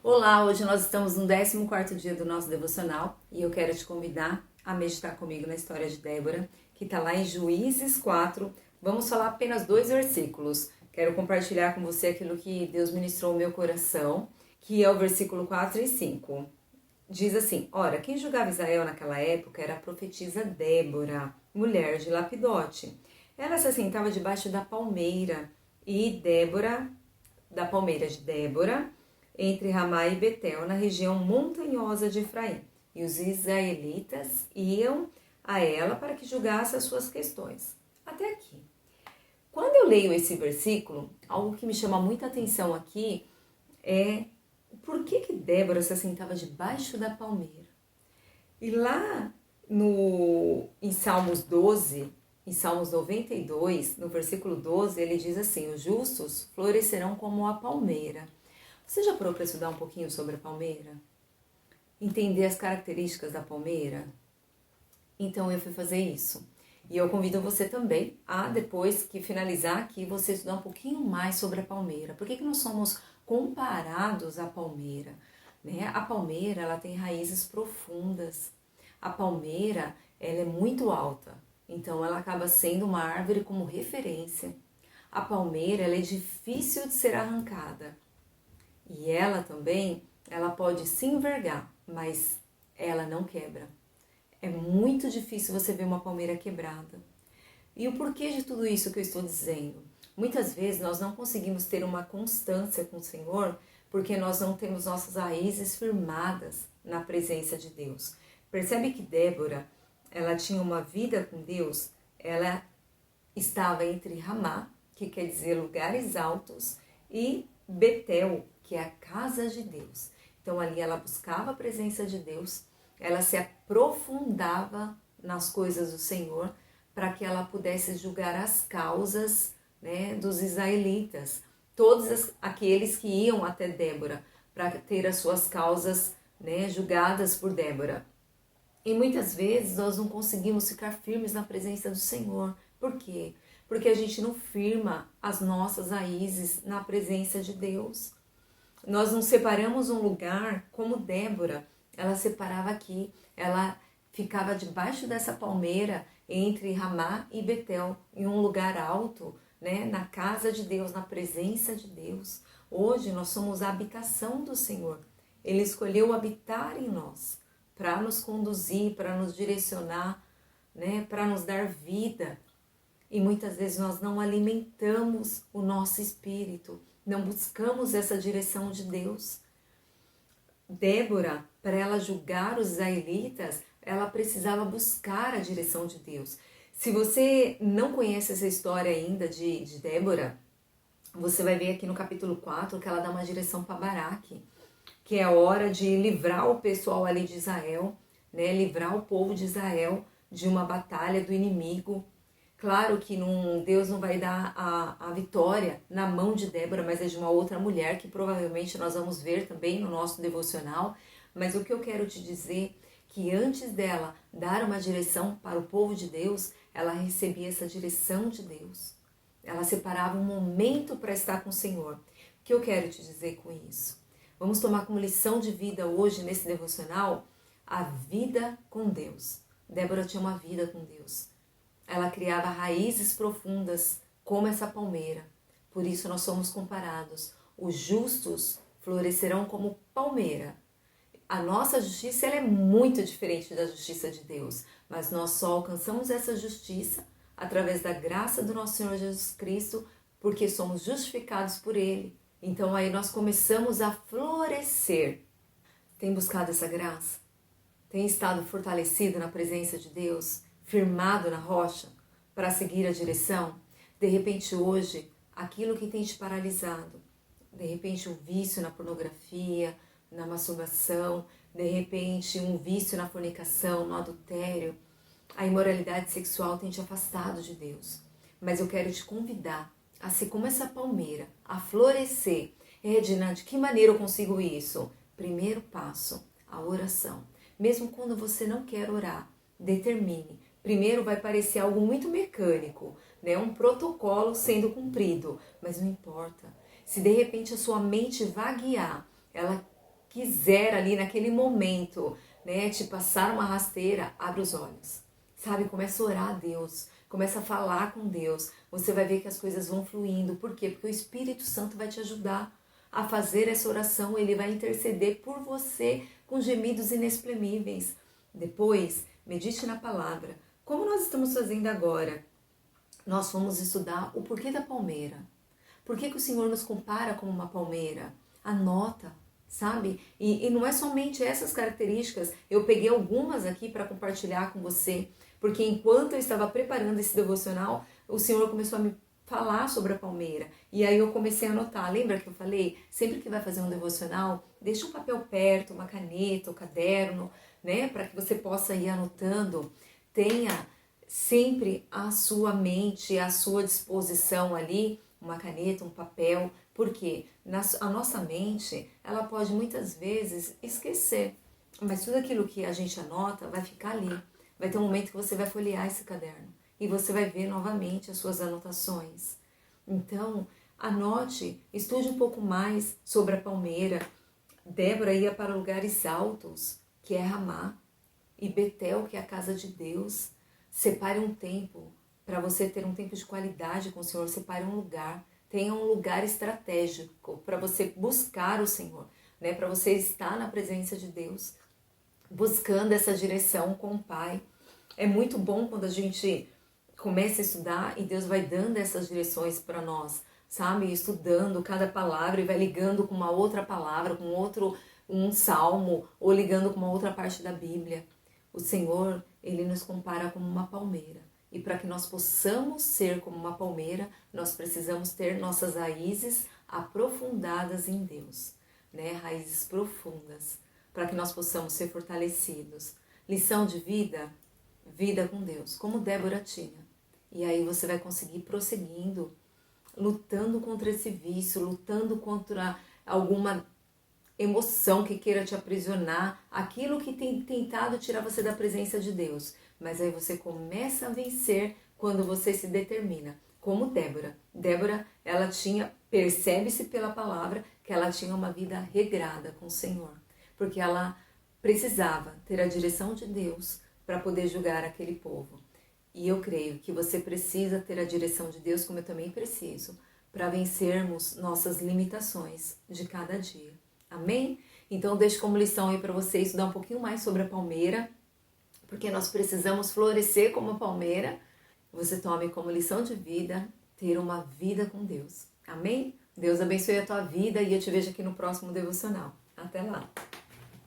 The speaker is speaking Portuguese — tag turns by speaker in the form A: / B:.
A: Olá, hoje nós estamos no 14º dia do nosso devocional e eu quero te convidar a meditar comigo na história de Débora, que está lá em Juízes 4. Vamos falar apenas 2 versículos. Quero compartilhar com você aquilo que Deus ministrou no meu coração, que é o versículo 4 e 5. Diz assim: Ora, quem julgava Israel naquela época era a profetisa Débora, mulher de Lapidote. Ela se assentava debaixo da palmeira da palmeira de Débora, entre Ramá e Betel, na região montanhosa de Efraim. E os israelitas iam a ela para que julgasse as suas questões. Até aqui. Quando eu leio esse versículo, algo que me chama muita atenção aqui é por que Débora se assentava debaixo da palmeira. E lá em Salmos 12, em Salmos 92, no versículo 12, ele diz assim: os justos florescerão como a palmeira. Você já parou para estudar um pouquinho sobre a palmeira? Entender as características da palmeira? Então eu fui fazer isso. E eu convido você também a, depois que finalizar aqui, você estudar um pouquinho mais sobre a palmeira. Por que nós somos comparados à palmeira? Né? A palmeira, ela tem raízes profundas. A palmeira, ela é muito alta. Então ela acaba sendo uma árvore como referência. A palmeira, ela é difícil de ser arrancada. E ela também, ela pode se envergar, mas ela não quebra. É muito difícil você ver uma palmeira quebrada. E o porquê de tudo isso que eu estou dizendo? Muitas vezes nós não conseguimos ter uma constância com o Senhor porque nós não temos nossas raízes firmadas na presença de Deus. Percebe que Débora, ela tinha uma vida com Deus, ela estava entre Ramá, que quer dizer lugares altos, e Betel, que é a casa de Deus. Então ali ela buscava a presença de Deus, ela se aprofundava nas coisas do Senhor para que ela pudesse julgar as causas, né, dos israelitas. Todos aqueles que iam até Débora para ter as suas causas, né, julgadas por Débora. E muitas vezes nós não conseguimos ficar firmes na presença do Senhor. Por quê? Porque a gente não firma as nossas raízes na presença de Deus. Nós não separamos um lugar como Débora. Ela separava aqui, ela ficava debaixo dessa palmeira entre Ramá e Betel, em um lugar alto, né, na casa de Deus, na presença de Deus. Hoje nós somos a habitação do Senhor. Ele escolheu habitar em nós para nos conduzir, para nos direcionar, né, para nos dar vida. E muitas vezes nós não alimentamos o nosso espírito, não buscamos essa direção de Deus. Débora, para ela julgar os israelitas, ela precisava buscar a direção de Deus. Se você não conhece essa história ainda de Débora, você vai ver aqui no capítulo 4 que ela dá uma direção para Baraque, que é a hora de livrar o pessoal ali de Israel, né, livrar o povo de Israel de uma batalha do inimigo. Claro que Deus não vai dar a vitória na mão de Débora, mas é de uma outra mulher que provavelmente nós vamos ver também no nosso devocional. Mas o que eu quero te dizer é que antes dela dar uma direção para o povo de Deus, ela recebia essa direção de Deus. Ela separava um momento para estar com o Senhor. O que eu quero te dizer com isso? Vamos tomar como lição de vida hoje, nesse devocional, a vida com Deus. Débora tinha uma vida com Deus. Ela criava raízes profundas, como essa palmeira. Por isso nós somos comparados. Os justos florescerão como palmeira. A nossa justiça ela é muito diferente da justiça de Deus, mas nós só alcançamos essa justiça através da graça do nosso Senhor Jesus Cristo, porque somos justificados por Ele. Então aí nós começamos a florescer. Tem buscado essa graça? Tem estado fortalecido na presença de Deus? Firmado na rocha para seguir a direção? De repente hoje, aquilo que tem te paralisado, de repente um vício na pornografia, na masturbação, de repente um vício na fornicação, no adultério, a imoralidade sexual tem te afastado de Deus. Mas eu quero te convidar a ser como essa palmeira, a florescer. Edna, de que maneira eu consigo isso? Primeiro passo, a oração. Mesmo quando você não quer orar, determine. Primeiro vai parecer algo muito mecânico, né? Um protocolo sendo cumprido, mas não importa. Se de repente a sua mente vaguear, ela quiser ali naquele momento, né, te passar uma rasteira, abre os olhos. Sabe, começa a orar a Deus, começa a falar com Deus. Você vai ver que as coisas vão fluindo. Por quê? Porque o Espírito Santo vai te ajudar a fazer essa oração. Ele vai interceder por você com gemidos inexprimíveis. Depois, medite na palavra. Como nós estamos fazendo agora, nós vamos estudar o porquê da palmeira. Por que o Senhor nos compara como uma palmeira? Anota, sabe? E não é somente essas características. Eu peguei algumas aqui para compartilhar com você, porque enquanto eu estava preparando esse devocional, o Senhor começou a me falar sobre a palmeira. E aí eu comecei a anotar. Lembra que eu falei? Sempre que vai fazer um devocional, deixa um papel perto, uma caneta, um caderno, né? Para que você possa ir anotando. Tenha sempre a sua mente, à sua disposição ali, uma caneta, um papel, porque a nossa mente, ela pode muitas vezes esquecer, mas tudo aquilo que a gente anota vai ficar ali. Vai ter um momento que você vai folhear esse caderno e você vai ver novamente as suas anotações. Então, anote, estude um pouco mais sobre a palmeira. Débora ia para lugares altos, que é Ramá, e Betel, que é a casa de Deus. Separe um tempo para você ter um tempo de qualidade com o Senhor. Separe um lugar, tenha um lugar estratégico para você buscar o Senhor, né? Para você estar na presença de Deus, buscando essa direção com o Pai. É muito bom quando a gente começa a estudar e Deus vai dando essas direções para nós, sabe? Estudando cada palavra e vai ligando com uma outra palavra, com um salmo, ou ligando com uma outra parte da Bíblia. O Senhor, Ele nos compara como uma palmeira. E para que nós possamos ser como uma palmeira, nós precisamos ter nossas raízes aprofundadas em Deus, né? Raízes profundas, para que nós possamos ser fortalecidos. Lição de vida, vida com Deus, como Débora tinha. E aí você vai conseguir prosseguindo, lutando contra esse vício, lutando contra alguma emoção que queira te aprisionar, aquilo que tem tentado tirar você da presença de Deus. Mas aí você começa a vencer quando você se determina. Como Débora. Débora, ela percebe-se pela palavra que ela tinha uma vida regrada com o Senhor. Porque ela precisava ter a direção de Deus para poder julgar aquele povo. E eu creio que você precisa ter a direção de Deus, como eu também preciso, para vencermos nossas limitações de cada dia. Amém? Então deixo como lição aí para você estudar um pouquinho mais sobre a palmeira, porque nós precisamos florescer como a palmeira. Você tome como lição de vida ter uma vida com Deus. Amém? Deus abençoe a tua vida e eu te vejo aqui no próximo devocional. Até lá!